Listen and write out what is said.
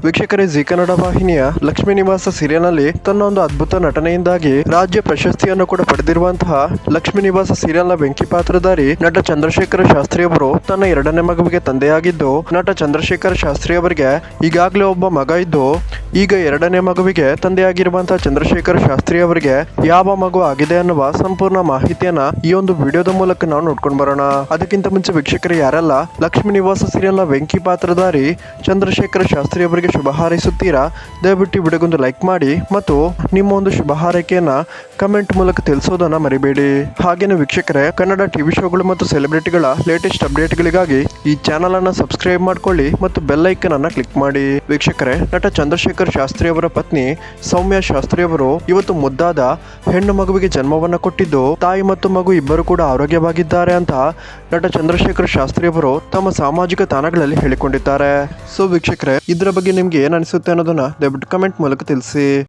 ವೀಕ್ಷಕರೇ, ಜಿ ಕನ್ನಡ ವಾಹಿನಿಯ ಲಕ್ಷ್ಮೀ ನಿವಾಸ ಸೀರಿಯಲ್ನಲ್ಲಿ ತನ್ನ ಒಂದು ಅದ್ಭುತ ನಟನೆಯಿಂದಾಗಿ ರಾಜ್ಯ ಪ್ರಶಸ್ತಿಯನ್ನು ಕೂಡ ಪಡೆದಿರುವಂತಹ ಲಕ್ಷ್ಮೀ ನಿವಾಸ ಸೀರಿಯಲ್ನ ಬೆಂಕಿ ಪಾತ್ರಧಾರಿ ನಟ ಚಂದ್ರಶೇಖರ ಶಾಸ್ತ್ರಿ ಅವರು ತನ್ನ ಎರಡನೇ ಮಗುವಿಗೆ ತಂದೆಯಾಗಿದ್ದು, ನಟ ಚಂದ್ರಶೇಖರ ಶಾಸ್ತ್ರಿ ಅವರಿಗೆ ಈಗಾಗಲೇ ಒಬ್ಬ ಮಗ ಇದ್ದು, ಈಗ ಎರಡನೇ ಮಗುವಿಗೆ ತಂದೆಯಾಗಿರುವಂತಹ ಚಂದ್ರಶೇಖರ ಶಾಸ್ತ್ರಿ ಅವರಿಗೆ ಯಾವ ಮಗು ಆಗಿದೆ ಅನ್ನುವ ಸಂಪೂರ್ಣ ಮಾಹಿತಿಯನ್ನ ಈ ಒಂದು ವಿಡಿಯೋದ ಮೂಲಕ ನಾವು ನೋಡ್ಕೊಂಡು ಬರೋಣ. ಅದಕ್ಕಿಂತ ಮುಂಚೆ ವೀಕ್ಷಕರು ಯಾರೆಲ್ಲ ಲಕ್ಷ್ಮೀ ನಿವಾಸ ಸೀರಿಯಲ್ನ ಬೆಂಕಿ ಪಾತ್ರಧಾರಿ ಚಂದ್ರಶೇಖರ ಶಾಸ್ತ್ರಿ ಅವರಿಗೆ ಶುಭ ಹಾರೈಸುತ್ತೀರಾ, ದಯವಿಟ್ಟು ವಿಡಿಯೋಗೊಂದು ಲೈಕ್ ಮಾಡಿ ಮತ್ತು ನಿಮ್ಮ ಒಂದು ಶುಭ ಹಾರೈಕೆಯನ್ನ ಕಮೆಂಟ್ ಮೂಲಕ ತಿಳಿಸೋದನ್ನ ಮರಿಬೇಡಿ. ಹಾಗೇನೆ ವೀಕ್ಷಕರೇ, ಕನ್ನಡ ಟಿವಿ ಶೋಗಳು ಮತ್ತು ಸೆಲೆಬ್ರಿಟಿಗಳ ಲೇಟೆಸ್ಟ್ ಅಪ್ಡೇಟ್ಗಳಿಗಾಗಿ ಈ ಚಾನಲ್ ಅನ್ನ ಸಬ್ಸ್ಕ್ರೈಬ್ ಮಾಡ್ಕೊಳ್ಳಿ ಮತ್ತು ಬೆಲ್ ಐಕನ್ ಅನ್ನ ಕ್ಲಿಕ್ ಮಾಡಿ. ವೀಕ್ಷಕರೇ, ನಟ ಚಂದ್ರಶೇಖರ್ ಶಾಸ್ತ್ರಿ ಅವರ ಪತ್ನಿ ಸೌಮ್ಯ ಶಾಸ್ತ್ರಿ ಅವರು ಇವತ್ತು ಮುದ್ದಾದ ಹೆಣ್ಣು ಮಗುವಿಗೆ ಜನ್ಮವನ್ನ ಕೊಟ್ಟಿದ್ದು, ತಾಯಿ ಮತ್ತು ಮಗು ಇಬ್ಬರು ಕೂಡ ಆರೋಗ್ಯವಾಗಿದ್ದಾರೆ ಅಂತ ನಟ ಚಂದ್ರಶೇಖರ್ ಶಾಸ್ತ್ರಿ ಅವರು ತಮ್ಮ ಸಾಮಾಜಿಕ ತಾಣಗಳಲ್ಲಿ ಹೇಳಿಕೊಂಡಿದ್ದಾರೆ. ಸೊ ವೀಕ್ಷಕರೇ, ಇದರ ಬಗ್ಗೆ ನಿಮ್ಗೆ ಏನ್ ಅನಿಸುತ್ತೆ ಅನ್ನೋದನ್ನ ದಯವಿಟ್ಟು ಕಮೆಂಟ್ ಮೂಲಕ ತಿಳಿಸಿ.